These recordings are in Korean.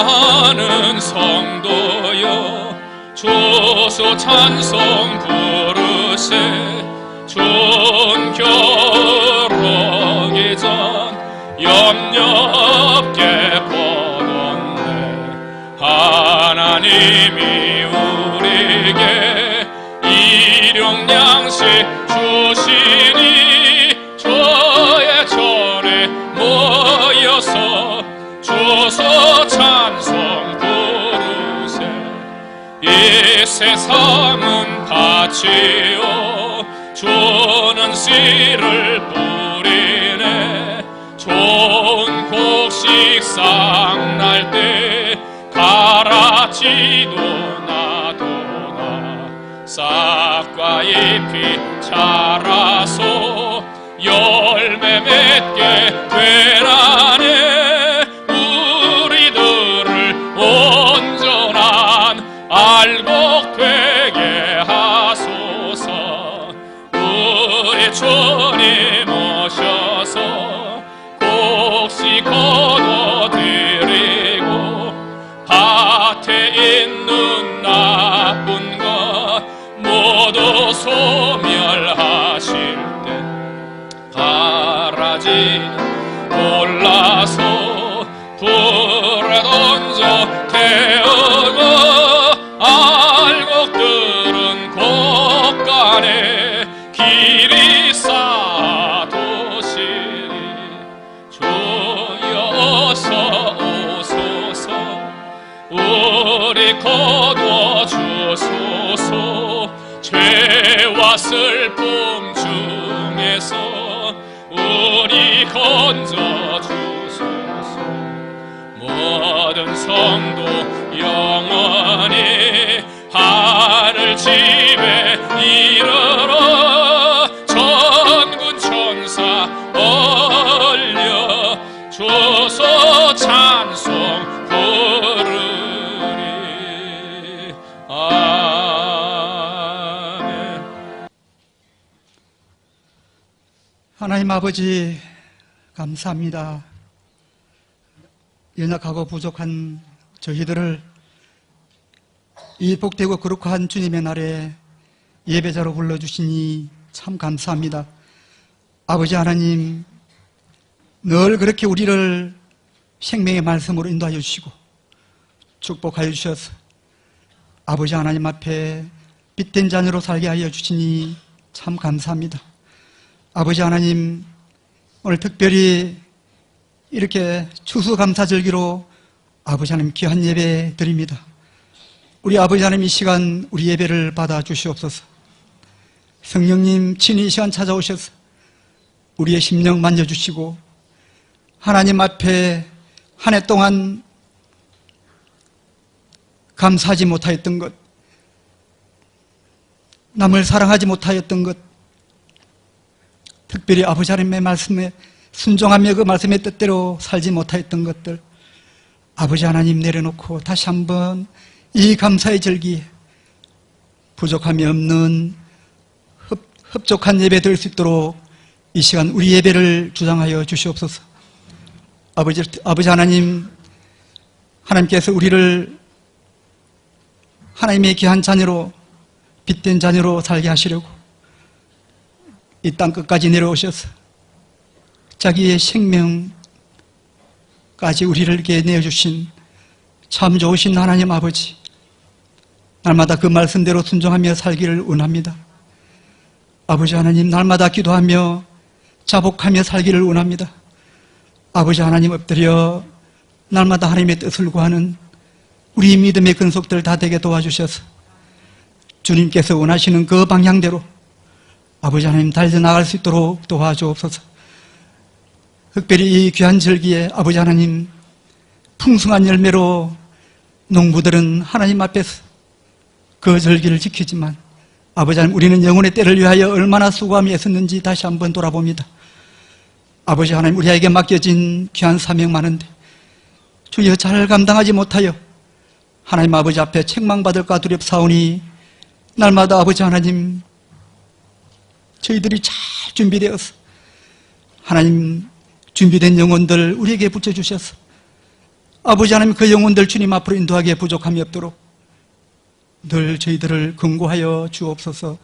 많은 성도여 주소 찬송 부르세. 존결하기 전 염려 없게 보던네. 하나님이 우리에게 일용양식 주시니 저의 전에 모여서 주소 찬송 부르세. 이 세상은 밭이요 주는 씨를 뿌리네. 좋은 곡식 싹날 때 가라지도 놔두나. 싹과 잎이 자라서 열매 맺게 되라네. 우리들을 온전한 알곡 되게 하소서. 우리 주님 오셔서 곡식 거둬드리고 밭에 있는 나쁜 것 모두 소멸하실 때 가라지는 골라서 불에 던져 태우고 알곡들은 곳간에 길이 쌓아두시니 주여 어서 오소서. 우리 거둬주소서. 죄와 슬픔 중에서 우리 건져주소서. 모든 성도 영원히 하늘 집에 이르러 천군 천사 올려 주소 찬송 부르리. 아멘. 하나님 아버지 감사합니다. 연약하고 부족한 저희들을 이 복되고 거룩한 주님의 날에 예배자로 불러주시니 참 감사합니다. 아버지 하나님, 늘 그렇게 우리를 생명의 말씀으로 인도하여 주시고 축복하여 주셔서 아버지 하나님 앞에 빛된 자녀로 살게 하여 주시니 참 감사합니다. 아버지 하나님, 오늘 특별히 이렇게 추수감사절기로 아버지 하나님 귀한 예배 드립니다. 우리 아버지 하나님 이 시간 우리 예배를 받아 주시옵소서. 성령님 친히 이 시간 찾아오셔서 우리의 심령 만져주시고 하나님 앞에 한 해 동안 감사하지 못하였던 것, 남을 사랑하지 못하였던 것, 특별히 아버지 하나님의 말씀에 순종하며 그 말씀의 뜻대로 살지 못하였던 것들 아버지 하나님 내려놓고 다시 한번 이 감사의 절기에 부족함이 없는 흡족한 예배 드릴 수 있도록 이 시간 우리 예배를 주장하여 주시옵소서. 아버지 하나님, 하나님께서 우리를 하나님의 귀한 자녀로 빛된 자녀로 살게 하시려고 이 땅 끝까지 내려오셔서 자기의 생명까지 우리를 이렇게 내어주신 참 좋으신 하나님 아버지, 날마다 그 말씀대로 순종하며 살기를 원합니다. 아버지 하나님, 날마다 기도하며 자복하며 살기를 원합니다. 아버지 하나님, 엎드려 날마다 하나님의 뜻을 구하는 우리 믿음의 근속들 다 되게 도와주셔서 주님께서 원하시는 그 방향대로 아버지 하나님 달려나갈 수 있도록 도와주옵소서. 특별히 이 귀한 절기에 아버지 하나님, 풍성한 열매로 농부들은 하나님 앞에서 그 절기를 지키지만 아버지 하나님, 우리는 영혼의 때를 위하여 얼마나 수고하며 애썼는지 다시 한번 돌아봅니다. 아버지 하나님, 우리에게 맡겨진 귀한 사명 많은데 주여 잘 감당하지 못하여 하나님 아버지 앞에 책망받을까 두렵사오니 날마다 아버지 하나님, 저희들이 잘 준비되어서 하나님 준비된 영혼들 우리에게 붙여주셔서 아버지 하나님, 그 영혼들 주님 앞으로 인도하기에 부족함이 없도록 늘 저희들을 긍고하여 주옵소서.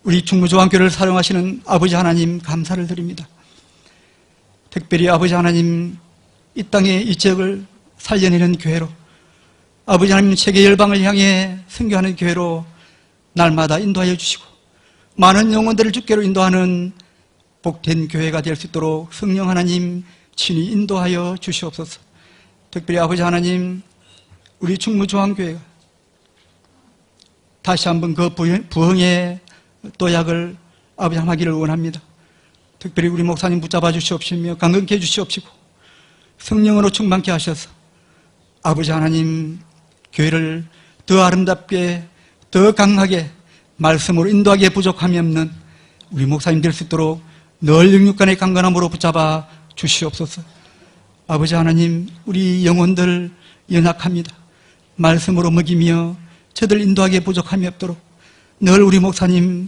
우리 충무조항교회를 사용하시는 아버지 하나님 감사를 드립니다. 특별히 아버지 하나님, 이 땅의 이 지역을 살려내는 교회로, 아버지 하나님 세계 열방을 향해 선교하는 교회로 날마다 인도하여 주시고 많은 영혼들을 주께로 인도하는 복된 교회가 될 수 있도록 성령 하나님 친히 인도하여 주시옵소서. 특별히 아버지 하나님, 우리 충무조항교회가 다시 한번 그 부흥의 도약을 아버지 하기를 원합니다. 특별히 우리 목사님 붙잡아 주시옵시며 강건케 해 주시옵시고 성령으로 충만케 하셔서 아버지 하나님, 교회를 더 아름답게, 더 강하게 말씀으로 인도하기에 부족함이 없는 우리 목사님 될 수 있도록 늘 영육간의 강건함으로 붙잡아 주시옵소서. 아버지 하나님, 우리 영혼들 연약합니다. 말씀으로 먹이며 저들 인도하기에 부족함이 없도록 늘 우리 목사님,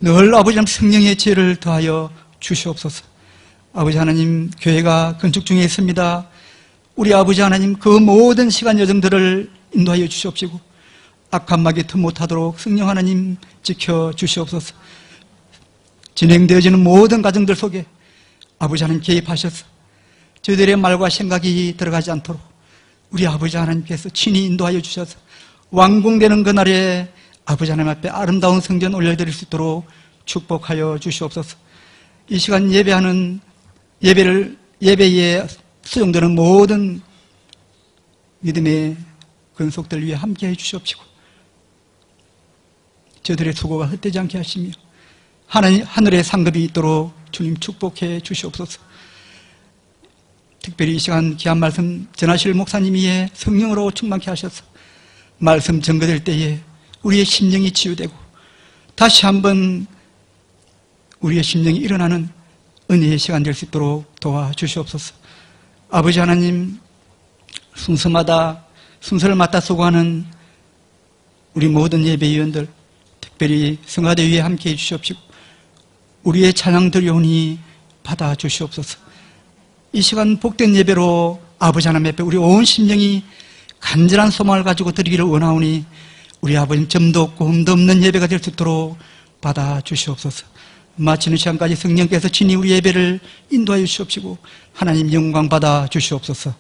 늘 아버지 하나님 성령의 지혜를 더하여 주시옵소서. 아버지 하나님, 교회가 건축 중에 있습니다. 우리 아버지 하나님, 그 모든 시간 여정들을 인도하여 주시옵시고 악한 마귀 틈 못하도록 성령 하나님 지켜 주시옵소서. 진행되어지는 모든 과정들 속에 아버지 하나님 개입하셔서 저희들의 말과 생각이 들어가지 않도록 우리 아버지 하나님께서 친히 인도하여 주셔서 완공되는 그날에 아버지 하나님 앞에 아름다운 성전 올려드릴 수 있도록 축복하여 주시옵소서. 이 시간 예배에 수용되는 모든 믿음의 근속들 위해 함께 해 주시옵시고 저들의 수고가 헛되지 않게 하시며 하늘의 상급이 있도록 주님 축복해 주시옵소서. 특별히 이 시간 귀한 말씀 전하실 목사님 위에 성령으로 충만케 하셔서 말씀 전거될 때에 우리의 심령이 치유되고 다시 한번 우리의 심령이 일어나는 은혜의 시간 될 수 있도록 도와주시옵소서. 아버지 하나님, 순서를 맡아 수고하는 우리 모든 예배위원들, 특별히 성가대 위에 함께 해주시옵시고 우리의 찬양 드려오니 받아주시옵소서. 이 시간 복된 예배로 아버지 하나님 앞에 우리 온 심령이 간절한 소망을 가지고 드리기를 원하오니 우리 아버님 점도 없고 흠도 없는 예배가 될 수 있도록 받아주시옵소서. 마치는 시간까지 성령께서 친히 우리 예배를 인도하여 주시옵시고 하나님 영광 받아 주시옵소서.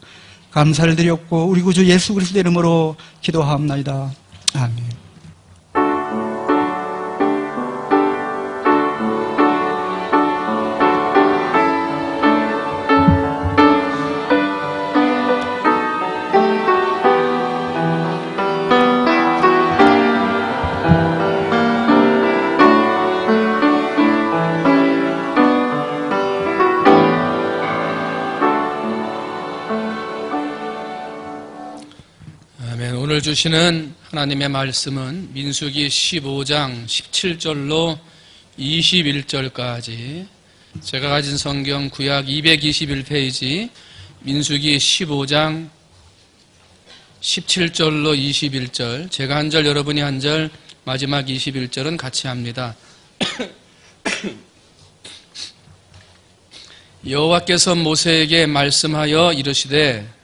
감사를 드렸고 우리 구주 예수 그리스도의 이름으로 기도하옵나이다. 아멘. 오늘 주시는 하나님의 말씀은 민수기 15장 17절로 21절까지 제가 가진 성경 구약 221페이지 민수기 15장 17절로 21절, 제가 한 절 여러분이 한 절, 마지막 21절은 같이 합니다. 여호와께서 모세에게 말씀하여 이르시되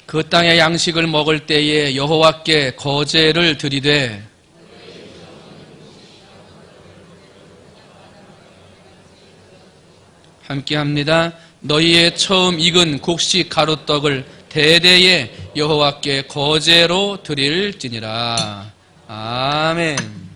그 땅의 양식을 먹을 때에 여호와께 거제를 드리되 함께합니다. 너희의 처음 익은 곡식 가루떡을 대대에 여호와께 거제로 드릴지니라. 아멘.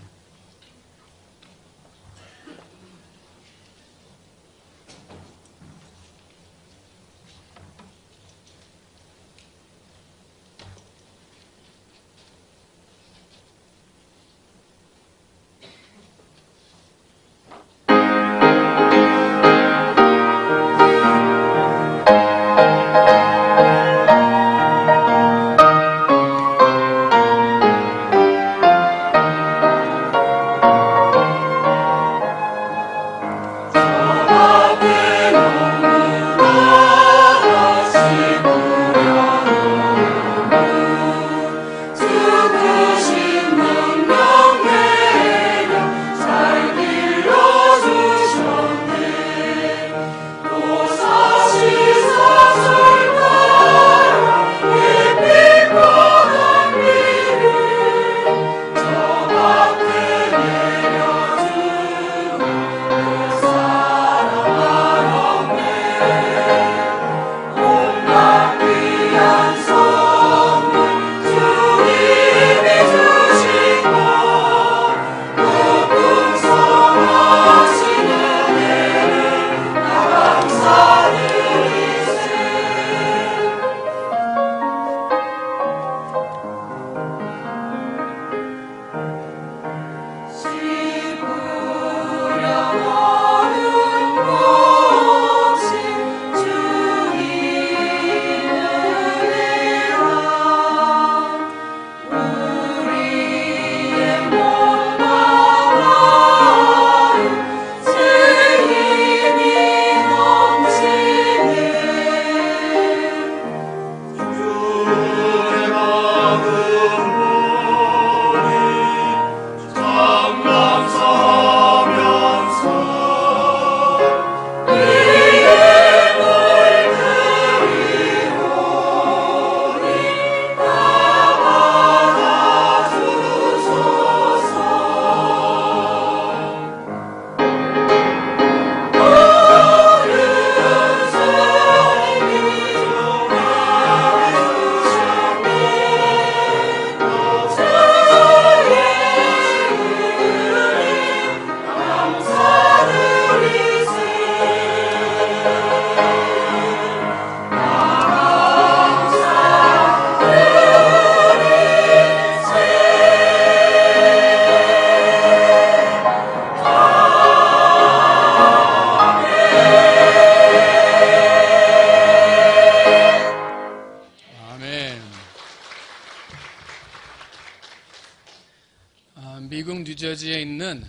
뉴저지에 있는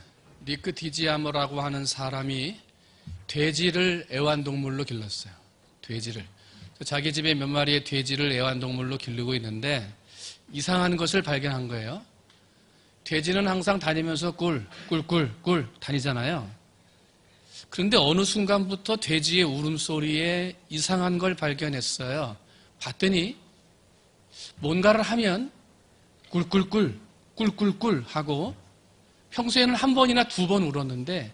리크 디지아머라고 하는 사람이 돼지를 애완동물로 길렀어요. 돼지를. 자기 집에 몇 마리의 돼지를 애완동물로 기르고 있는데 이상한 것을 발견한 거예요. 돼지는 항상 다니면서 꿀 다니잖아요. 그런데 어느 순간부터 돼지의 울음소리에 이상한 걸 발견했어요. 봤더니 뭔가를 하면 꿀꿀꿀 하고 평소에는 한 번이나 두 번 울었는데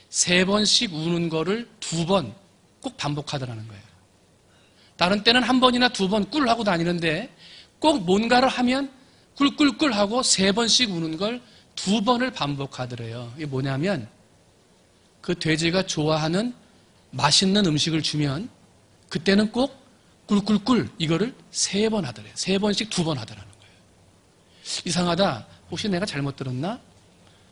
세 번씩 우는 거를 두 번 꼭 반복하더라는 거예요. 다른 때는 한 번이나 두 번 꿀 하고 다니는데 꼭 뭔가를 하면 꿀꿀꿀 하고 세 번씩 우는 걸 두 번을 반복하더래요. 이게 뭐냐면 그 돼지가 좋아하는 맛있는 음식을 주면 그때는 꼭 꿀꿀꿀 이거를 세 번 하더래요. 세 번씩 두 번 하더라는 거예요. 이상하다. 혹시 내가 잘못 들었나?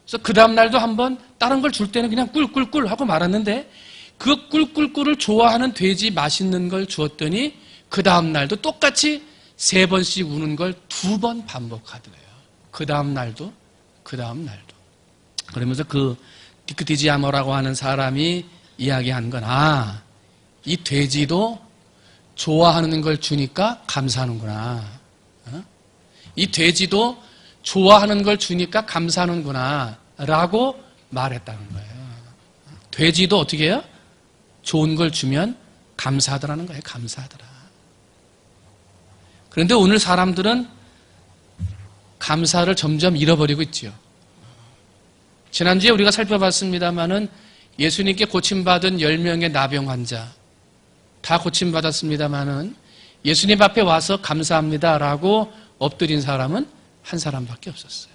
그래서 그 다음날도 한번 다른 걸 줄 때는 그냥 꿀꿀꿀 하고 말았는데 그 꿀꿀꿀을 좋아하는 돼지 맛있는 걸 주었더니 그 다음날도 똑같이 세 번씩 우는 걸 두 번 반복하더래요. 그 다음날도 그러면서 그 리크 디지아머라고 하는 사람이 이야기한 건 이 돼지도 좋아하는 걸 주니까 감사하는구나. 이 돼지도 좋아하는 걸 주니까 감사하는구나 라고 말했다는 거예요. 돼지도 어떻게 해요? 좋은 걸 주면 감사하더라는 거예요. 감사하더라. 그런데 오늘 사람들은 감사를 점점 잃어버리고 있지요. 지난주에 우리가 살펴봤습니다마는 예수님께 고침받은 10명의 나병 환자 다 고침받았습니다마는 예수님 앞에 와서 감사합니다라고 엎드린 사람은 한 사람밖에 없었어요.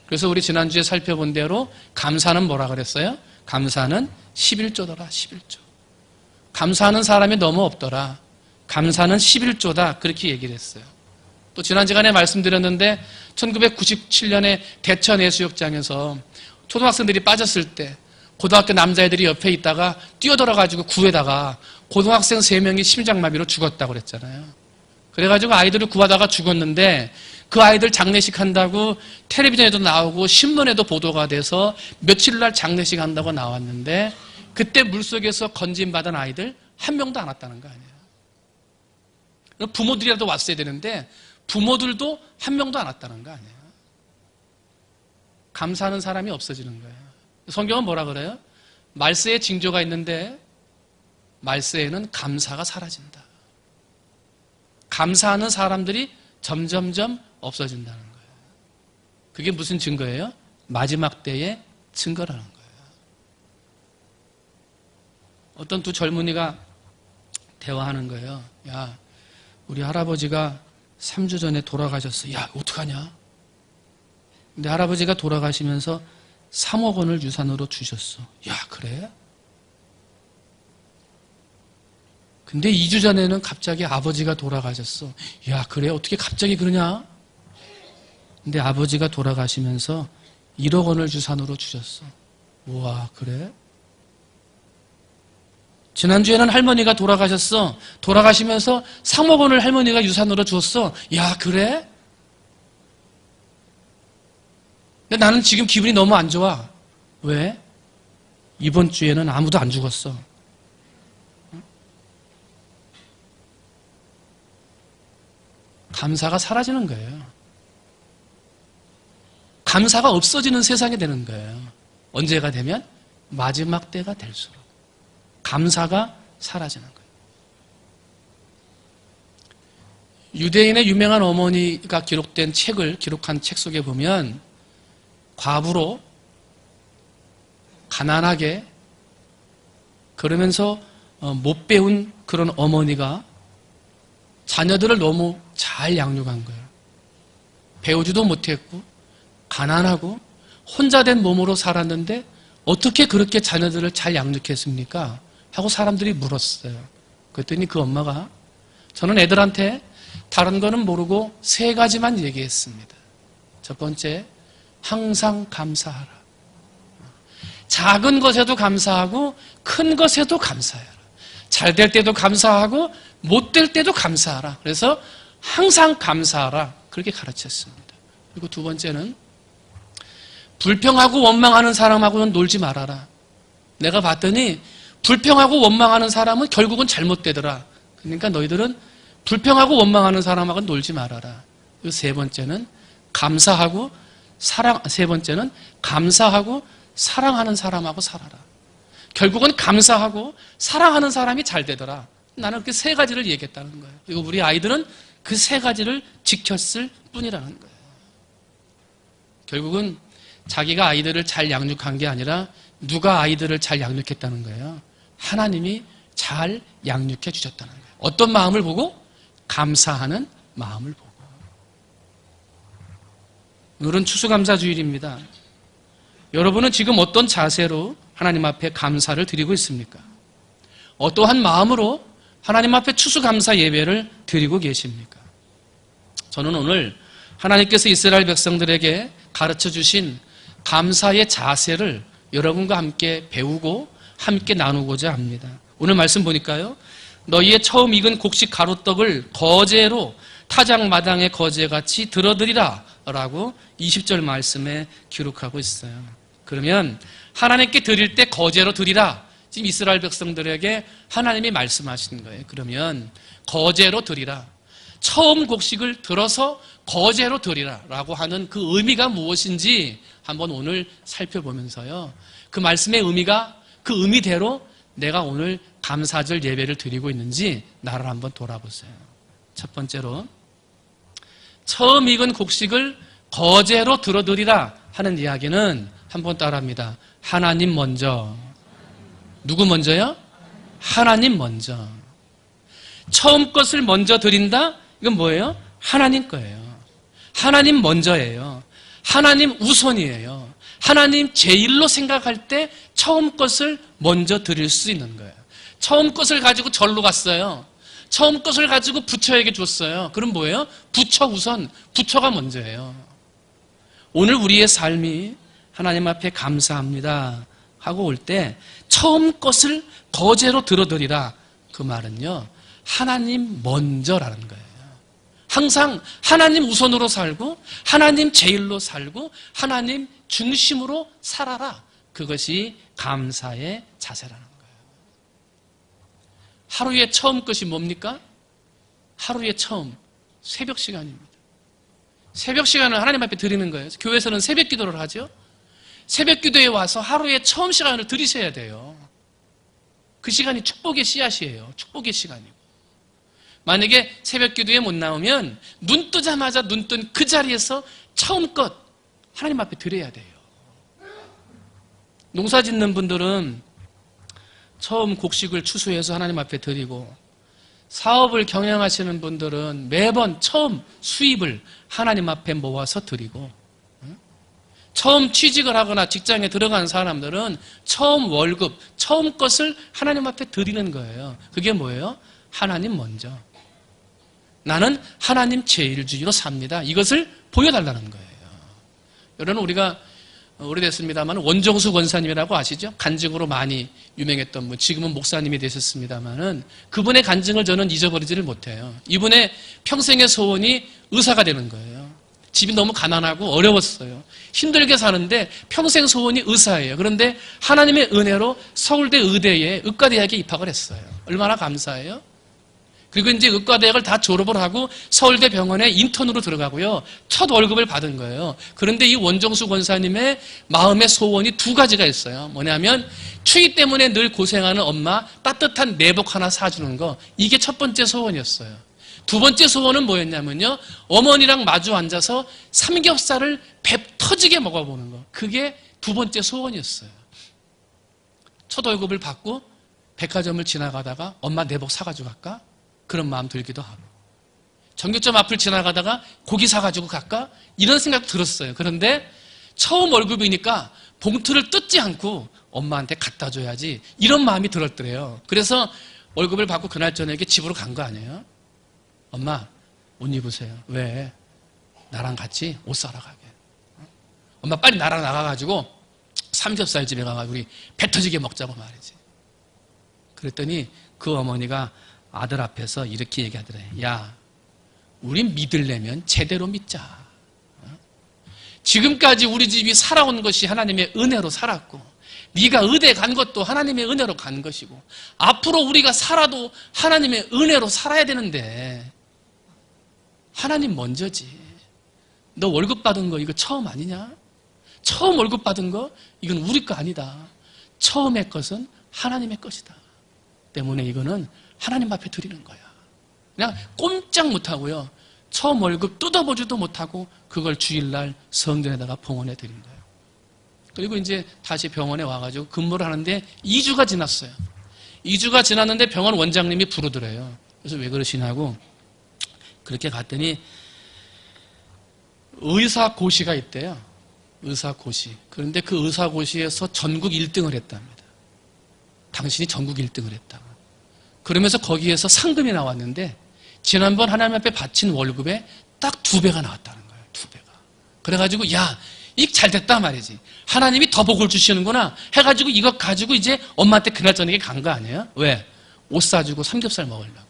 그래서 우리 지난주에 살펴본 대로 감사는 뭐라 그랬어요? 감사는 11조더라. 11조. 감사하는 사람이 너무 없더라. 감사는 11조다. 그렇게 얘기를 했어요. 또 지난 시간에 말씀드렸는데 1997년에 대천해수욕장에서 초등학생들이 빠졌을 때 고등학교 남자애들이 옆에 있다가 뛰어들어가지고 구해다가 고등학생 3명이 심장마비로 죽었다고 그랬잖아요. 그래가지고 아이들을 구하다가 죽었는데 그 아이들 장례식 한다고 텔레비전에도 나오고 신문에도 보도가 돼서 며칠날 장례식 한다고 나왔는데 그때 물속에서 건진받은 아이들 한 명도 안 왔다는 거 아니에요. 부모들이라도 왔어야 되는데 부모들도 한 명도 안 왔다는 거 아니에요. 감사하는 사람이 없어지는 거예요. 성경은 뭐라 그래요? 말세에 징조가 있는데 말세에는 감사가 사라진다. 감사하는 사람들이 점점점 없어진다는 거예요. 그게 무슨 증거예요? 마지막 때의 증거라는 거예요. 어떤 두 젊은이가 대화하는 거예요. 야, 우리 할아버지가 3주 전에 돌아가셨어. 야, 어떡하냐? 근데 할아버지가 돌아가시면서 3억 원을 유산으로 주셨어. 야, 그래? 근데 2주 전에는 갑자기 아버지가 돌아가셨어. 야, 그래? 어떻게 갑자기 그러냐? 근데 아버지가 돌아가시면서 1억 원을 유산으로 주셨어. 우와, 그래? 지난주에는 할머니가 돌아가셨어. 돌아가시면서 3억 원을 할머니가 유산으로 주었어. 야, 그래? 근데 나는 지금 기분이 너무 안 좋아. 왜? 이번 주에는 아무도 안 죽었어. 감사가 사라지는 거예요. 감사가 없어지는 세상이 되는 거예요. 언제가 되면? 마지막 때가 될수록. 감사가 사라지는 거예요. 유대인의 유명한 어머니가 기록한 책 속에 보면 과부로 가난하게 그러면서 못 배운 그런 어머니가 자녀들을 너무 잘 양육한 거예요. 배우지도 못했고 가난하고 혼자 된 몸으로 살았는데 어떻게 그렇게 자녀들을 잘 양육했습니까? 하고 사람들이 물었어요. 그랬더니 그 엄마가 저는 애들한테 다른 거는 모르고 3가지만 얘기했습니다. 첫 번째, 항상 감사하라. 작은 것에도 감사하고 큰 것에도 감사해라. 잘 될 때도 감사하고 못 될 때도 감사하라. 그래서 항상 감사하라. 그렇게 가르쳤습니다. 그리고 두 번째는 불평하고 원망하는 사람하고는 놀지 말아라. 내가 봤더니 불평하고 원망하는 사람은 결국은 잘못되더라. 그러니까 너희들은 불평하고 원망하는 사람하고는 놀지 말아라. 그리고 세 번째는 감사하고 사랑하는 사람하고 살아라. 결국은 감사하고 사랑하는 사람이 잘 되더라. 나는 그 세 가지를 얘기했다는 거예요. 그리고 우리 아이들은 그 세 가지를 지켰을 뿐이라는 거예요. 결국은 자기가 아이들을 잘 양육한 게 아니라 누가 아이들을 잘 양육했다는 거예요. 하나님이 잘 양육해 주셨다는 거예요. 어떤 마음을 보고? 감사하는 마음을 보고. 오늘은 추수감사주일입니다. 여러분은 지금 어떤 자세로 하나님 앞에 감사를 드리고 있습니까? 어떠한 마음으로 하나님 앞에 추수감사 예배를 드리고 계십니까? 저는 오늘 하나님께서 이스라엘 백성들에게 가르쳐 주신 감사의 자세를 여러분과 함께 배우고 함께 나누고자 합니다. 오늘 말씀 보니까요. 너희의 처음 익은 곡식 가루떡을 거제로 타작마당의 거제같이 들어드리라 라고 20절 말씀에 기록하고 있어요. 그러면 하나님께 드릴 때 거제로 드리라. 지금 이스라엘 백성들에게 하나님이 말씀하시는 거예요. 그러면 거제로 드리라. 처음 곡식을 들어서 거제로 드리라 라고 하는 그 의미가 무엇인지 한번 오늘 살펴보면서요. 그 말씀의 의미가 그 의미대로 내가 오늘 감사절 예배를 드리고 있는지 나를 한번 돌아보세요. 첫 번째로 처음 익은 곡식을 거제로 들어드리라 하는 이야기는 한번 따라합니다. 하나님 먼저. 누구 먼저요? 하나님 먼저. 처음 것을 먼저 드린다? 이건 뭐예요? 하나님 거예요. 하나님 먼저예요. 하나님 우선이에요. 하나님 제일로 생각할 때 처음 것을 먼저 드릴 수 있는 거예요. 처음 것을 가지고 절로 갔어요. 처음 것을 가지고 부처에게 줬어요. 그럼 뭐예요? 부처 우선, 부처가 먼저예요. 오늘 우리의 삶이 하나님 앞에 감사합니다 하고 올 때 처음 것을 거제로 들어드리라. 그 말은요, 하나님 먼저라는 거예요. 항상 하나님 우선으로 살고 하나님 제일로 살고 하나님 중심으로 살아라. 그것이 감사의 자세라는 거예요. 하루의 처음 것이 뭡니까? 하루의 처음 새벽 시간입니다. 새벽 시간을 하나님 앞에 드리는 거예요. 교회에서는 새벽 기도를 하죠. 새벽 기도에 와서 하루의 처음 시간을 드리셔야 돼요. 그 시간이 축복의 씨앗이에요. 축복의 시간이고. 만약에 새벽 기도에 못 나오면 눈 뜨자마자 눈 뜬 그 자리에서 처음껏 하나님 앞에 드려야 돼요. 농사 짓는 분들은 처음 곡식을 추수해서 하나님 앞에 드리고, 사업을 경영하시는 분들은 매번 처음 수입을 하나님 앞에 모아서 드리고, 처음 취직을 하거나 직장에 들어간 사람들은 처음 월급, 처음 것을 하나님 앞에 드리는 거예요. 그게 뭐예요? 하나님 먼저. 나는 하나님 제일주의로 삽니다. 이것을 보여달라는 거예요. 여러분, 우리가 오래됐습니다만 원정수 권사님이라고 아시죠? 간증으로 많이 유명했던 분, 지금은 목사님이 되셨습니다만은 그분의 간증을 저는 잊어버리지를 못해요. 이분의 평생의 소원이 의사가 되는 거예요. 집이 너무 가난하고 어려웠어요. 힘들게 사는데 평생 소원이 의사예요. 그런데 하나님의 은혜로 서울대 의대에 의과대학에 입학을 했어요. 얼마나 감사해요? 그리고 이제 의과대학을 다 졸업을 하고 서울대 병원에 인턴으로 들어가고요. 첫 월급을 받은 거예요. 그런데 이 원정수 권사님의 마음의 소원이 두 가지가 있어요. 뭐냐면 추위 때문에 늘 고생하는 엄마 따뜻한 내복 하나 사주는 거. 이게 첫 번째 소원이었어요. 두 번째 소원은 뭐였냐면요. 어머니랑 마주 앉아서 삼겹살을 배 터지게 먹어보는 거. 그게 두 번째 소원이었어요. 첫 월급을 받고 백화점을 지나가다가 엄마 내복 사가지고 갈까? 그런 마음 들기도 하고, 정육점 앞을 지나가다가 고기 사가지고 갈까? 이런 생각 들었어요. 그런데 처음 월급이니까 봉투를 뜯지 않고 엄마한테 갖다 줘야지, 이런 마음이 들었더래요. 그래서 월급을 받고 그날 저녁에 집으로 간 거 아니에요? 엄마, 옷 입으세요. 왜? 나랑 같이 옷 사러 가게. 엄마 빨리 나랑 나가가지고 삼겹살 집에 가가지고 우리 배 터지게 먹자고 말이지. 그랬더니 그 어머니가 아들 앞에서 이렇게 얘기하더래요. 야, 우린 믿으려면 제대로 믿자. 지금까지 우리 집이 살아온 것이 하나님의 은혜로 살았고, 네가 의대 간 것도 하나님의 은혜로 간 것이고, 앞으로 우리가 살아도 하나님의 은혜로 살아야 되는데 하나님 먼저지. 너 월급 받은 거 이거 처음 아니냐? 처음 월급 받은 거 이건 우리 거 아니다. 처음의 것은 하나님의 것이다. 때문에 이거는 하나님 앞에 드리는 거야. 그냥 꼼짝 못하고요, 처음 월급 뜯어보지도 못하고 그걸 주일날 성전에다가 봉헌해 드린 거예요. 그리고 이제 다시 병원에 와가지고 근무를 하는데 2주가 지났어요. 2주가 지났는데 병원 원장님이 부르더래요. 그래서 왜 그러시냐고, 그렇게 갔더니 의사고시가 있대요. 의사고시. 그런데 그 의사고시에서 전국 1등을 했답니다. 당신이 전국 1등을 했다고. 그러면서 거기에서 상금이 나왔는데 지난번 하나님 앞에 바친 월급에 딱 2배가 나왔다는 거예요. 2배가. 그래가지고 야, 이 잘 됐다 말이지. 하나님이 더 복을 주시는구나 해가지고 이거 가지고 이제 엄마한테 그날 저녁에 간 거 아니에요? 왜? 옷 사주고 삼겹살 먹으려고.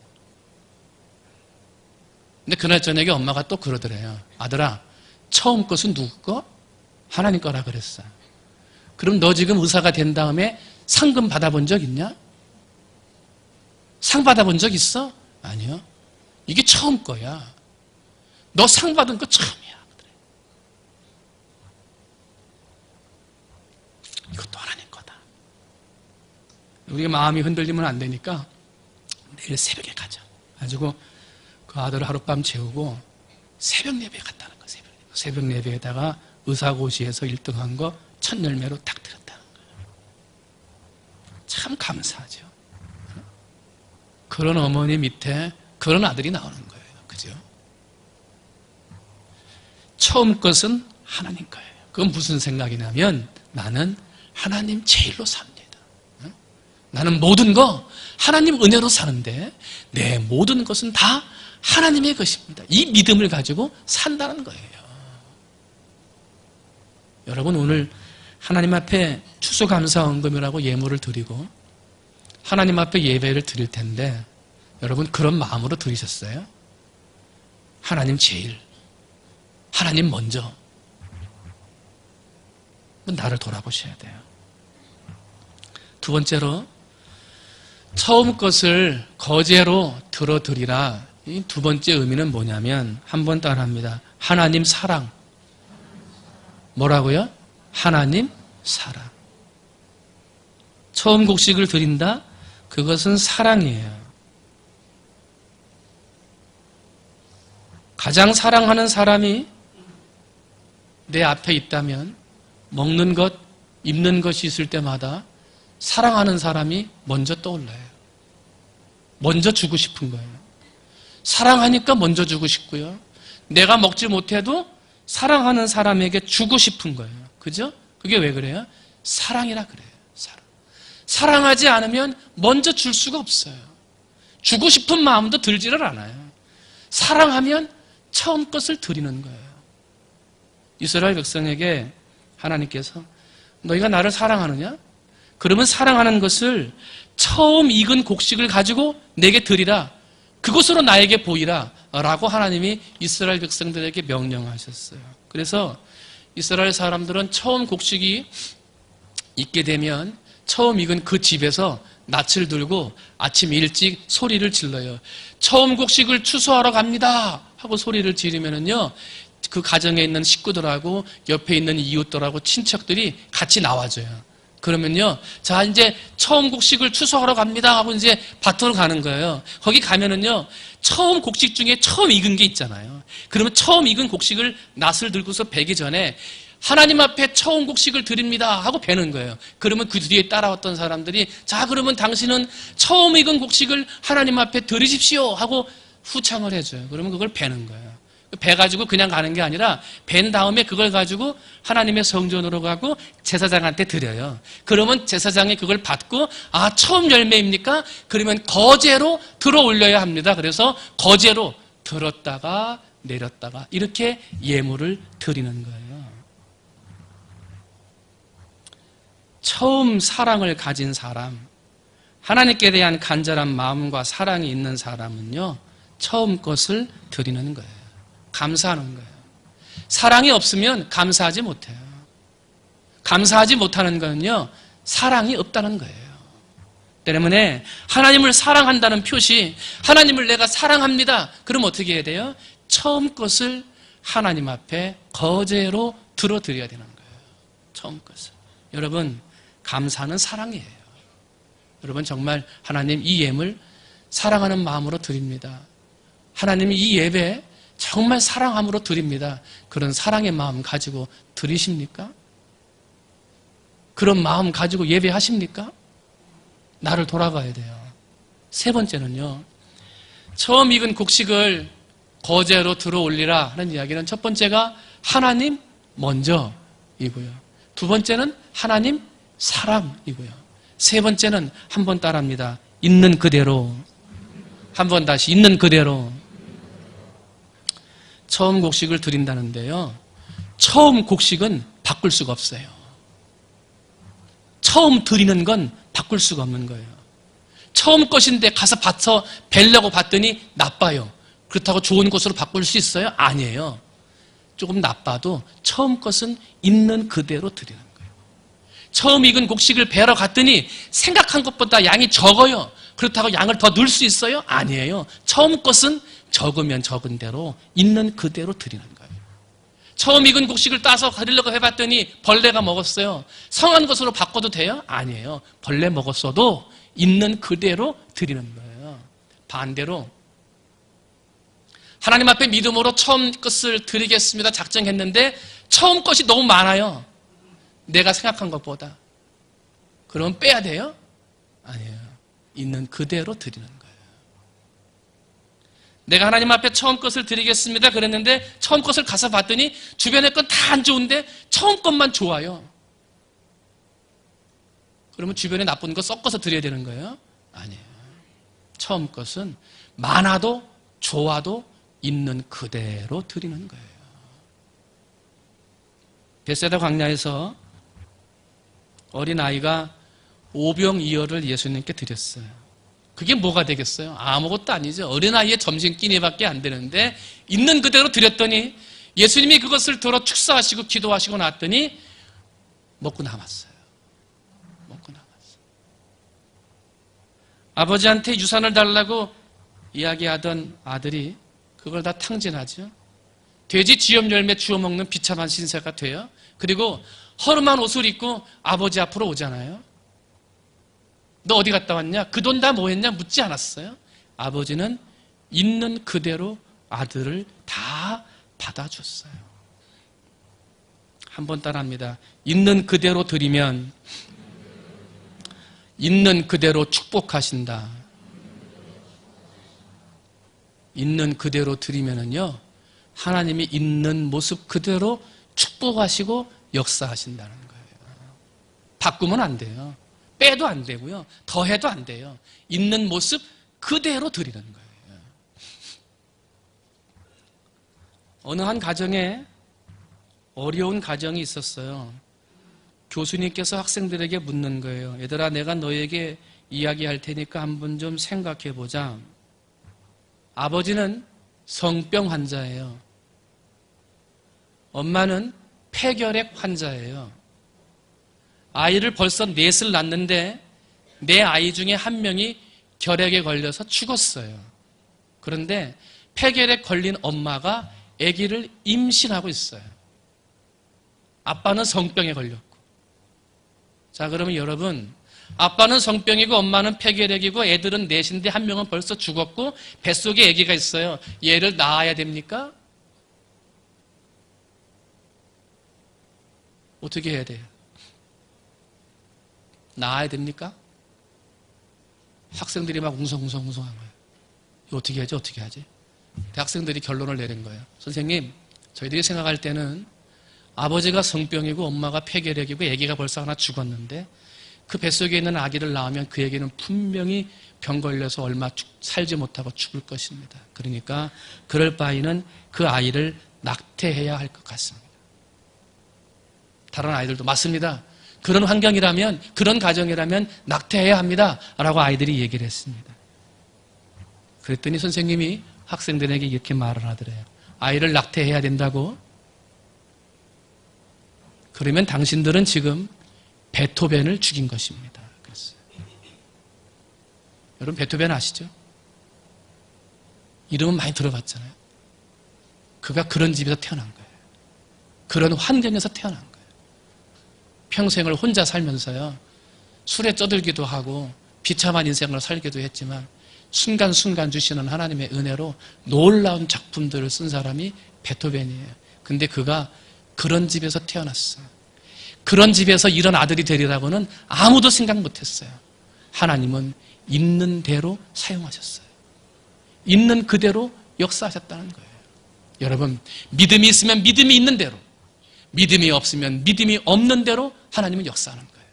근데 그날 저녁에 엄마가 또 그러더래요. 아들아, 처음 것은 누구 거? 하나님 거라 그랬어. 그럼 너 지금 의사가 된 다음에 상금 받아본 적 있냐? 상 받아본 적 있어? 아니요. 이게 처음 거야. 너 상 받은 거 처음이야. 이것도 하나님 거다. 우리가 마음이 흔들리면 안 되니까 내일 새벽에 가자. 가지고 그 아들을 하룻밤 재우고 새벽 예배에 갔다는 거예요. 새벽 예배에다가 의사고시에서 1등한 거 첫 열매로 딱 드렸다는 거예요. 참 감사하죠. 그런 어머니 밑에 그런 아들이 나오는 거예요. 그죠? 처음 것은 하나님 거예요. 그건 무슨 생각이냐면 나는 하나님 제일로 삽니다. 나는 모든 거 하나님 은혜로 사는데 내 모든 것은 다 하나님의 것입니다. 이 믿음을 가지고 산다는 거예요. 여러분, 오늘 하나님 앞에 추수감사헌금이라고 예물을 드리고 하나님 앞에 예배를 드릴 텐데 여러분 그런 마음으로 드리셨어요? 하나님 제일, 하나님 먼저. 나를 돌아보셔야 돼요. 두 번째로, 처음 것을 거제로 들어드리라. 이 두 번째 의미는 뭐냐면, 한번 따라합니다. 하나님 사랑. 뭐라고요? 하나님 사랑. 처음 곡식을 드린다? 그것은 사랑이에요. 가장 사랑하는 사람이 내 앞에 있다면 먹는 것, 입는 것이 있을 때마다 사랑하는 사람이 먼저 떠올라요. 먼저 주고 싶은 거예요. 사랑하니까 먼저 주고 싶고요. 내가 먹지 못해도 사랑하는 사람에게 주고 싶은 거예요. 그죠? 그게 왜 그래요? 사랑이라 그래요. 사랑하지 않으면 먼저 줄 수가 없어요. 주고 싶은 마음도 들지를 않아요. 사랑하면 처음 것을 드리는 거예요. 이스라엘 백성에게 하나님께서 너희가 나를 사랑하느냐? 그러면 사랑하는 것을 처음 익은 곡식을 가지고 내게 드리라. 그것으로 나에게 보이라. 라고 하나님이 이스라엘 백성들에게 명령하셨어요. 그래서 이스라엘 사람들은 처음 곡식이 익게 되면 처음 익은 그 집에서 낯을 들고 아침 일찍 소리를 질러요. 처음 곡식을 추수하러 갑니다 하고 소리를 지르면은요, 그 가정에 있는 식구들하고 옆에 있는 이웃들하고 친척들이 같이 나와줘요. 그러면요, 자 이제 처음 곡식을 추수하러 갑니다 하고 이제 밭으로 가는 거예요. 거기 가면은요, 처음 곡식 중에 처음 익은 게 있잖아요. 그러면 처음 익은 곡식을 낫을 들고서 베기 전에 하나님 앞에 처음 곡식을 드립니다 하고 베는 거예요. 그러면 그 뒤에 따라왔던 사람들이 자 그러면 당신은 처음 익은 곡식을 하나님 앞에 드리십시오 하고 후창을 해줘요. 그러면 그걸 베는 거예요. 베가지고 그냥 가는 게 아니라 벤 다음에 그걸 가지고 하나님의 성전으로 가고 제사장한테 드려요. 그러면 제사장이 그걸 받고 아 처음 열매입니까? 그러면 거제로 들어 올려야 합니다. 그래서 거제로 들었다가 내렸다가 이렇게 예물을 드리는 거예요. 처음 사랑을 가진 사람, 하나님께 대한 간절한 마음과 사랑이 있는 사람은요, 처음 것을 드리는 거예요. 감사하는 거예요. 사랑이 없으면 감사하지 못해요. 감사하지 못하는 것은요, 사랑이 없다는 거예요. 때문에 하나님을 사랑한다는 표시, 하나님을 내가 사랑합니다. 그럼 어떻게 해야 돼요? 처음 것을 하나님 앞에 거제로 들어드려야 되는 거예요. 처음 것을. 여러분, 감사는 사랑이에요. 여러분, 정말 하나님 이 예물 사랑하는 마음으로 드립니다. 하나님이 이 예배 정말 사랑함으로 드립니다. 그런 사랑의 마음 가지고 드리십니까? 그런 마음 가지고 예배하십니까? 나를 돌아봐야 돼요. 세 번째는요, 처음 익은 곡식을 거제로 들어올리라 하는 이야기는 첫 번째가 하나님 먼저이고요. 두 번째는 하나님 사랑이고요. 세 번째는 한번 따라합니다. 있는 그대로. 한번 다시 있는 그대로. 처음 곡식을 드린다는데요, 처음 곡식은 바꿀 수가 없어요. 처음 드리는 건 바꿀 수가 없는 거예요. 처음 것인데 가서 받쳐 뵈려고 봤더니 나빠요. 그렇다고 좋은 것으로 바꿀 수 있어요? 아니에요. 조금 나빠도 처음 것은 있는 그대로 드리는 거예요. 처음 익은 곡식을 베러 갔더니 생각한 것보다 양이 적어요. 그렇다고 양을 더 넣을 수 있어요? 아니에요. 처음 것은 적으면 적은 대로 있는 그대로 드리는 거예요. 처음 익은 곡식을 따서 가리려고 해봤더니 벌레가 먹었어요. 성한 것으로 바꿔도 돼요? 아니에요. 벌레 먹었어도 있는 그대로 드리는 거예요. 반대로 하나님 앞에 믿음으로 처음 것을 드리겠습니다 작정했는데 처음 것이 너무 많아요. 내가 생각한 것보다. 그럼 빼야 돼요? 아니에요. 있는 그대로 드리는 거예요. 내가 하나님 앞에 처음 것을 드리겠습니다 그랬는데 처음 것을 가서 봤더니 주변의 건 다 안 좋은데 처음 것만 좋아요. 그러면 주변에 나쁜 거 섞어서 드려야 되는 거예요? 아니에요. 처음 것은 많아도 좋아도 있는 그대로 드리는 거예요. 벳세다 광야에서 어린아이가 오병이어를 예수님께 드렸어요. 그게 뭐가 되겠어요? 아무것도 아니죠. 어린아이의 점심 끼니밖에 안 되는데 있는 그대로 드렸더니 예수님이 그것을 들어 축사하시고 기도하시고 났더니 먹고 남았어요. 먹고 남았어요. 아버지한테 유산을 달라고 이야기하던 아들이 그걸 다 탕진하죠. 돼지 쥐염 열매 주워 먹는 비참한 신세가 돼요. 그리고 허름한 옷을 입고 아버지 앞으로 오잖아요. 너 어디 갔다 왔냐? 그 돈 다 뭐 했냐? 묻지 않았어요. 아버지는 있는 그대로 아들을 다 받아줬어요. 한번 따라합니다. 있는 그대로 드리면 있는 그대로 축복하신다. 있는 그대로 드리면은요, 하나님이 있는 모습 그대로 축복하시고 역사하신다는 거예요. 바꾸면 안 돼요. 빼도 안 되고요. 더해도 안 돼요. 있는 모습 그대로 드리는 거예요. 어느 한 가정에 어려운 가정이 있었어요. 교수님께서 학생들에게 묻는 거예요. 얘들아, 내가 너에게 이야기할 테니까 한번 좀 생각해 보자. 아버지는 성병 환자예요. 엄마는 폐결핵 환자예요. 아이를 벌써 넷을 낳는데 내 아이 중에 한 명이 결핵에 걸려서 죽었어요. 그런데 폐결핵 걸린 엄마가 아기를 임신하고 있어요. 아빠는 성병에 걸렸고. 자, 그러면 여러분, 아빠는 성병이고 엄마는 폐결핵이고 애들은 넷인데 한 명은 벌써 죽었고 뱃속에 아기가 있어요. 얘를 낳아야 됩니까? 어떻게 해야 돼요? 낳아야 됩니까? 학생들이 막 웅성웅성한 거예요. 이거 어떻게 하지? 어떻게 하지? 대학생들이 결론을 내린 거예요. 선생님, 저희들이 생각할 때는 아버지가 성병이고 엄마가 폐결핵이고 아기가 벌써 하나 죽었는데 그 뱃속에 있는 아기를 낳으면 그 아기는 분명히 병 걸려서 얼마 살지 못하고 죽을 것입니다. 그러니까 그럴 바에는 그 아이를 낙태해야 할 것 같습니다. 다른 아이들도 맞습니다. 그런 환경이라면, 그런 가정이라면 낙태해야 합니다. 라고 아이들이 얘기를 했습니다. 그랬더니 선생님이 학생들에게 이렇게 말을 하더래요. 아이를 낙태해야 된다고? 그러면 당신들은 지금 베토벤을 죽인 것입니다. 그랬어요. 여러분 베토벤 아시죠? 이름은 많이 들어봤잖아요. 그가 그런 집에서 태어난 거예요. 그런 환경에서 태어난 거예요. 평생을 혼자 살면서요. 술에 쩌들기도 하고 비참한 인생을 살기도 했지만 순간순간 주시는 하나님의 은혜로 놀라운 작품들을 쓴 사람이 베토벤이에요. 근데 그가 그런 집에서 태어났어요. 그런 집에서 이런 아들이 되리라고는 아무도 생각 못했어요. 하나님은 있는 대로 사용하셨어요. 있는 그대로 역사하셨다는 거예요. 여러분, 믿음이 있으면 믿음이 있는 대로, 믿음이 없으면 믿음이 없는 대로 하나님은 역사하는 거예요.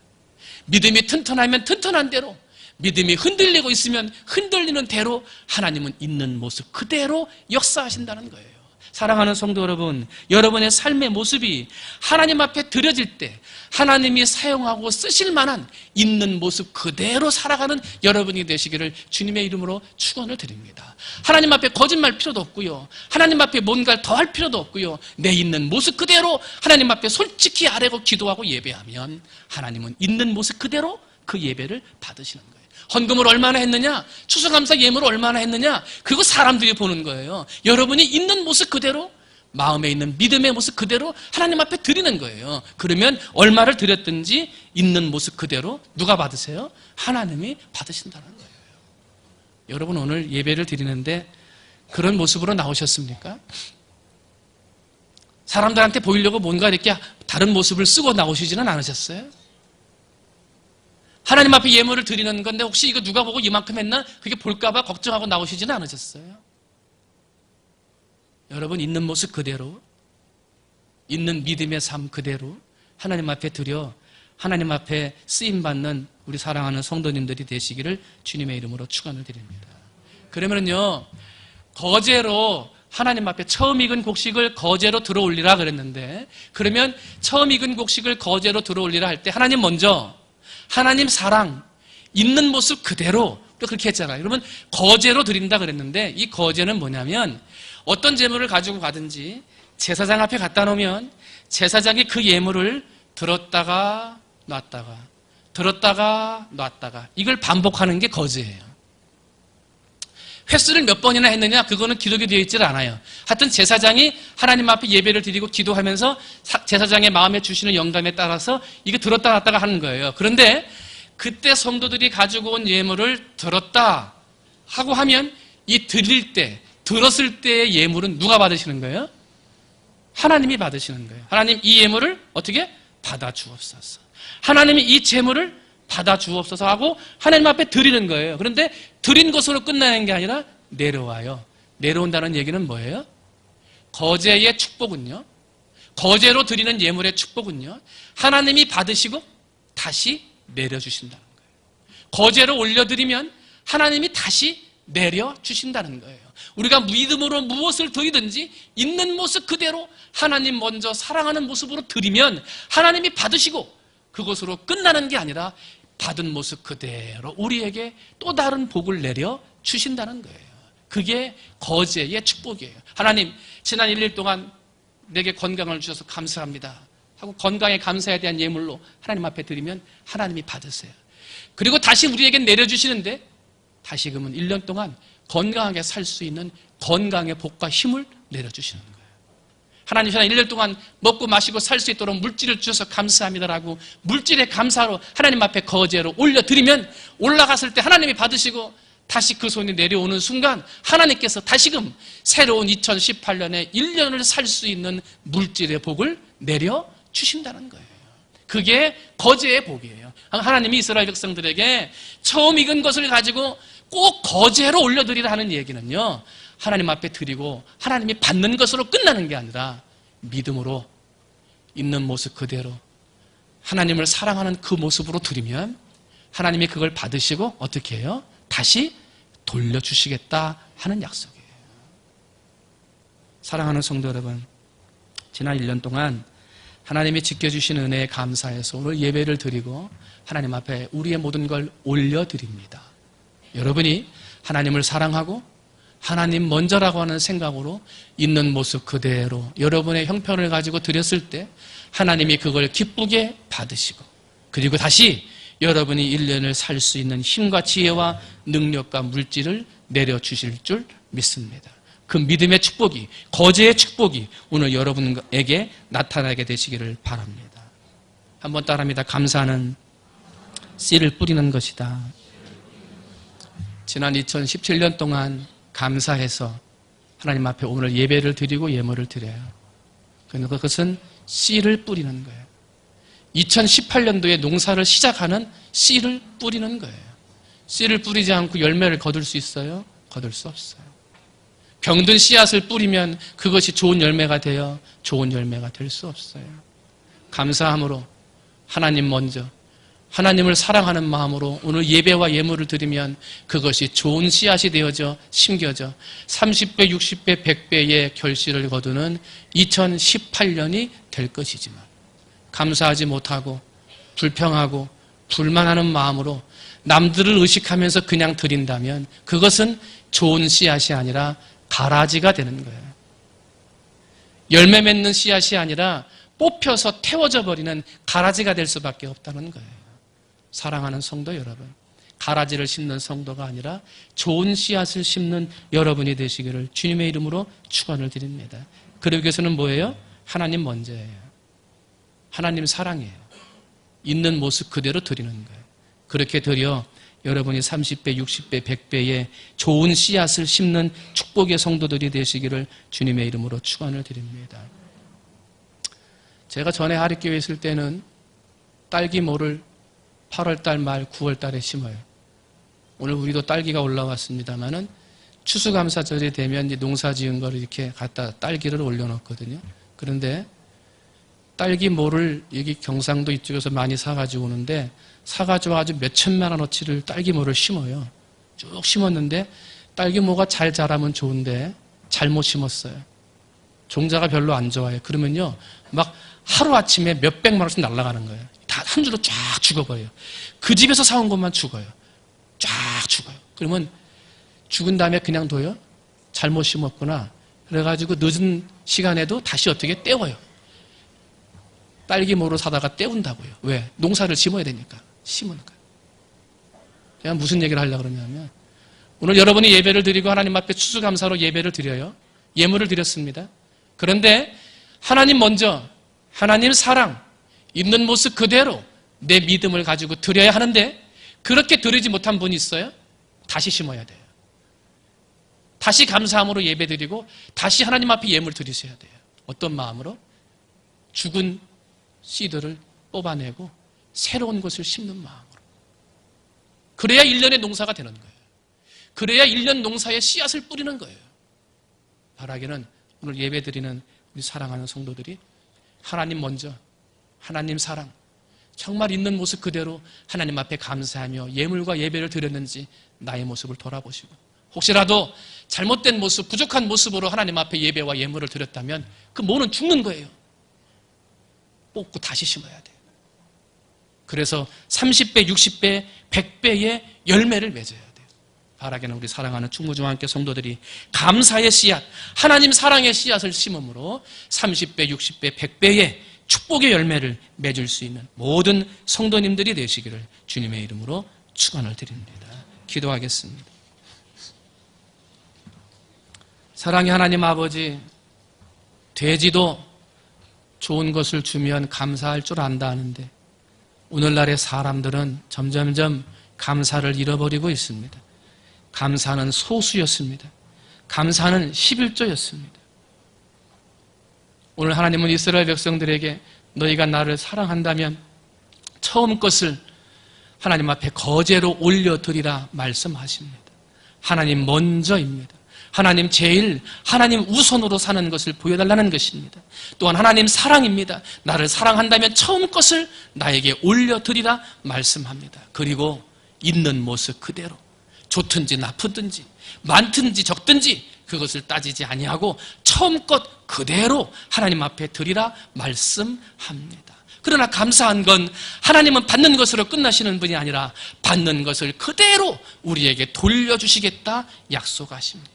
믿음이 튼튼하면 튼튼한 대로, 믿음이 흔들리고 있으면 흔들리는 대로 하나님은 있는 모습 그대로 역사하신다는 거예요. 사랑하는 성도 여러분, 여러분의 삶의 모습이 하나님 앞에 드려질 때 하나님이 사용하고 쓰실 만한 있는 모습 그대로 살아가는 여러분이 되시기를 주님의 이름으로 축원을 드립니다. 하나님 앞에 거짓말 필요도 없고요. 하나님 앞에 뭔가를 더할 필요도 없고요. 내 있는 모습 그대로 하나님 앞에 솔직히 아뢰고 기도하고 예배하면 하나님은 있는 모습 그대로 그 예배를 받으시는 거예요. 헌금을 얼마나 했느냐, 추수감사 예물을 얼마나 했느냐, 그거 사람들이 보는 거예요. 여러분이 있는 모습 그대로, 마음에 있는 믿음의 모습 그대로 하나님 앞에 드리는 거예요. 그러면 얼마를 드렸든지 있는 모습 그대로 누가 받으세요? 하나님이 받으신다는 거예요. 여러분 오늘 예배를 드리는데 그런 모습으로 나오셨습니까? 사람들한테 보이려고 뭔가 이렇게 다른 모습을 쓰고 나오시지는 않으셨어요? 하나님 앞에 예물을 드리는 건데 혹시 이거 누가 보고 이만큼 했나? 그게 볼까봐 걱정하고 나오시지는 않으셨어요? 여러분 있는 모습 그대로, 있는 믿음의 삶 그대로 하나님 앞에 드려 하나님 앞에 쓰임받는 우리 사랑하는 성도님들이 되시기를 주님의 이름으로 축원을 드립니다. 그러면요, 거제로 하나님 앞에 처음 익은 곡식을 거제로 들어올리라 그랬는데, 그러면 처음 익은 곡식을 거제로 들어올리라 할 때 하나님 먼저 하나님 사랑, 있는 모습 그대로 그렇게 했잖아요. 그러면 거제로 드린다 그랬는데 이 거제는 뭐냐면 어떤 제물을 가지고 가든지 제사장 앞에 갖다 놓으면 제사장이 그 예물을 들었다가 놨다가 들었다가 놨다가 이걸 반복하는 게 거제예요. 횟수를 몇 번이나 했느냐 그거는 기록이 되어 있질 않아요. 하여튼 제사장이 하나님 앞에 예배를 드리고 기도하면서 제사장의 마음에 주시는 영감에 따라서 이게 들었다 놨다가 하는 거예요. 그런데 그때 성도들이 가지고 온 예물을 들었다 하고 하면 이 드릴 때, 들었을 때의 예물은 누가 받으시는 거예요? 하나님이 받으시는 거예요. 하나님 이 예물을 어떻게? 받아 주옵소서. 하나님이 이 제물을 받아 주옵소서 하고 하나님 앞에 드리는 거예요. 그런데 드린 것으로 끝나는 게 아니라 내려와요. 내려온다는 얘기는 뭐예요? 거제의 축복은요, 거제로 드리는 예물의 축복은요, 하나님이 받으시고 다시 내려주신다는 거예요. 거제로 올려드리면 하나님이 다시 내려주신다는 거예요. 우리가 믿음으로 무엇을 드리든지 있는 모습 그대로 하나님 먼저 사랑하는 모습으로 드리면 하나님이 받으시고 그것으로 끝나는 게 아니라 받은 모습 그대로 우리에게 또 다른 복을 내려 주신다는 거예요. 그게 거제의 축복이에요. 하나님, 지난 1일 동안 내게 건강을 주셔서 감사합니다 하고 건강에 감사에 대한 예물로 하나님 앞에 드리면 하나님이 받으세요. 그리고 다시 우리에게 내려주시는데 다시금은 1년 동안 건강하게 살 수 있는 건강의 복과 힘을 내려주시는 거예요. 하나님, 지난 1년 동안 먹고 마시고 살 수 있도록 물질을 주셔서 감사합니다라고 물질의 감사로 하나님 앞에 거제로 올려드리면 올라갔을 때 하나님이 받으시고 다시 그 손이 내려오는 순간 하나님께서 다시금 새로운 2018년에 1년을 살 수 있는 물질의 복을 내려주신다는 거예요. 그게 거제의 복이에요. 하나님이 이스라엘 백성들에게 처음 익은 것을 가지고 꼭 거제로 올려드리라 하는 얘기는요, 하나님 앞에 드리고 하나님이 받는 것으로 끝나는 게 아니라 믿음으로 있는 모습 그대로 하나님을 사랑하는 그 모습으로 드리면 하나님이 그걸 받으시고 어떻게 해요? 다시 돌려주시겠다 하는 약속이에요. 사랑하는 성도 여러분, 지난 1년 동안 하나님이 지켜주신 은혜에 감사해서 오늘 예배를 드리고 하나님 앞에 우리의 모든 걸 올려드립니다. 여러분이 하나님을 사랑하고 하나님 먼저라고 하는 생각으로 있는 모습 그대로 여러분의 형편을 가지고 드렸을 때 하나님이 그걸 기쁘게 받으시고 그리고 다시 여러분이 1년을 살 수 있는 힘과 지혜와 능력과 물질을 내려주실 줄 믿습니다. 그 믿음의 축복이, 거제의 축복이 오늘 여러분에게 나타나게 되시기를 바랍니다. 한번 따라합니다. 감사는 씨를 뿌리는 것이다. 지난 2017년 동안 감사해서 하나님 앞에 오늘 예배를 드리고 예물을 드려요. 그것은 씨를 뿌리는 거예요. 2018년도에 농사를 시작하는 씨를 뿌리는 거예요. 씨를 뿌리지 않고 열매를 거둘 수 있어요? 거둘 수 없어요. 병든 씨앗을 뿌리면 그것이 좋은 열매가 되어 좋은 열매가 될 수 없어요. 감사함으로 하나님 먼저 하나님을 사랑하는 마음으로 오늘 예배와 예물을 드리면 그것이 좋은 씨앗이 되어져 심겨져 30배, 60배, 100배의 결실을 거두는 2018년이 될 것이지만 감사하지 못하고 불평하고 불만하는 마음으로 남들을 의식하면서 그냥 드린다면 그것은 좋은 씨앗이 아니라 가라지가 되는 거예요. 열매 맺는 씨앗이 아니라 뽑혀서 태워져 버리는 가라지가 될 수밖에 없다는 거예요. 사랑하는 성도 여러분, 가라지를 심는 성도가 아니라 좋은 씨앗을 심는 여러분이 되시기를 주님의 이름으로 축원을 드립니다. 그러기 위해서는 뭐예요? 하나님 먼저예요. 하나님 사랑이에요. 있는 모습 그대로 드리는 거예요. 그렇게 드려 여러분이 30배, 60배, 100배의 좋은 씨앗을 심는 축복의 성도들이 되시기를 주님의 이름으로 축원을 드립니다. 제가 전에 하립교회에 있을 때는 딸기모를 8월달 말 9월달에 심어요. 오늘 우리도 딸기가 올라왔습니다만은 추수감사절이 되면 이제 농사 지은 거를 이렇게 갖다 딸기를 올려놓거든요. 그런데 딸기모를 여기 경상도 이쪽에서 많이 사가지고 오는데 사가지고 아주 몇 천만 원어치를 딸기모를 심어요. 쭉 심었는데 딸기모가 잘 자라면 좋은데 잘못 심었어요. 종자가 별로 안 좋아요. 그러면요 막 하루아침에 몇백만 원씩 날아가는 거예요. 다 한 줄로 쫙 죽어버려요. 그 집에서 사온 것만 죽어요. 쫙 죽어요. 그러면 죽은 다음에 그냥 둬요? 잘못 심었구나. 그래가지고 늦은 시간에도 다시 어떻게 떼워요. 딸기모로 사다가 떼운다고요. 왜? 농사를 심어야 되니까. 심은 거예요. 제가 무슨 얘기를 하려고 그러냐면 오늘 여러분이 예배를 드리고 하나님 앞에 추수감사로 예배를 드려요. 예물을 드렸습니다. 그런데 하나님 먼저 하나님 사랑 있는 모습 그대로 내 믿음을 가지고 드려야 하는데 그렇게 드리지 못한 분이 있어요? 다시 심어야 돼요. 다시 감사함으로 예배 드리고 다시 하나님 앞에 예물 드리셔야 돼요. 어떤 마음으로? 죽은 씨들을 뽑아내고 새로운 것을 심는 마음으로. 그래야 1년의 농사가 되는 거예요. 그래야 1년 농사에 씨앗을 뿌리는 거예요. 바라기는 오늘 예배 드리는 우리 사랑하는 성도들이 하나님 먼저 하나님 사랑 정말 있는 모습 그대로 하나님 앞에 감사하며 예물과 예배를 드렸는지 나의 모습을 돌아보시고 혹시라도 잘못된 모습, 부족한 모습으로 하나님 앞에 예배와 예물을 드렸다면 그 모는 죽는 거예요. 뽑고 다시 심어야 돼요. 그래서 30배, 60배, 100배의 열매를 맺어야 돼요. 바라기는 우리 사랑하는 충무중앙교회 성도들이 감사의 씨앗, 하나님 사랑의 씨앗을 심음으로 30배, 60배, 100배의 축복의 열매를 맺을 수 있는 모든 성도님들이 되시기를 주님의 이름으로 축원을 드립니다. 기도하겠습니다. 사랑의 하나님 아버지, 돼지도 좋은 것을 주면 감사할 줄 안다 하는데 오늘날의 사람들은 점점점 감사를 잃어버리고 있습니다. 감사는 소수였습니다. 감사는 11조였습니다. 오늘 하나님은 이스라엘 백성들에게 너희가 나를 사랑한다면 처음 것을 하나님 앞에 거제로 올려드리라 말씀하십니다. 하나님 먼저입니다. 하나님 제일, 하나님 우선으로 사는 것을 보여달라는 것입니다. 또한 하나님 사랑입니다. 나를 사랑한다면 처음 것을 나에게 올려드리라 말씀합니다. 그리고 있는 모습 그대로 좋든지 나쁘든지 많든지 적든지 그것을 따지지 아니하고 처음 것 그대로 하나님 앞에 드리라 말씀합니다. 그러나 감사한 건 하나님은 받는 것으로 끝나시는 분이 아니라 받는 것을 그대로 우리에게 돌려주시겠다 약속하십니다.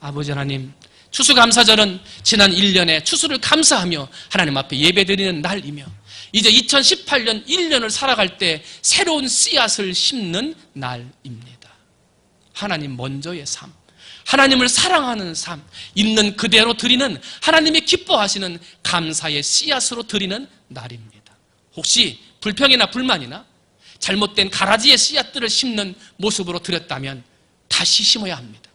아버지 하나님, 추수감사절은 지난 1년에 추수를 감사하며 하나님 앞에 예배드리는 날이며 이제 2018년 1년을 살아갈 때 새로운 씨앗을 심는 날입니다. 하나님 먼저의 삶, 하나님을 사랑하는 삶, 있는 그대로 드리는 하나님이 기뻐하시는 감사의 씨앗으로 드리는 날입니다. 혹시 불평이나 불만이나 잘못된 가라지의 씨앗들을 심는 모습으로 드렸다면 다시 심어야 합니다.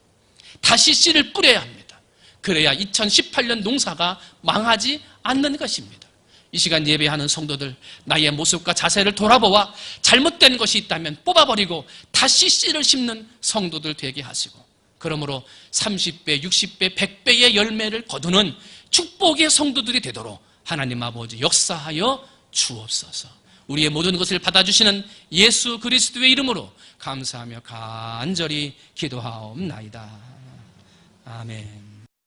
다시 씨를 뿌려야 합니다. 그래야 2018년 농사가 망하지 않는 것입니다. 이 시간 예배하는 성도들, 나의 모습과 자세를 돌아보아 잘못된 것이 있다면 뽑아버리고 다시 씨를 심는 성도들 되게 하시고, 그러므로 30배, 60배, 100배의 열매를 거두는 축복의 성도들이 되도록 하나님 아버지 역사하여 주옵소서. 우리의 모든 것을 받아주시는 예수 그리스도의 이름으로 감사하며 간절히 기도하옵나이다. 아멘.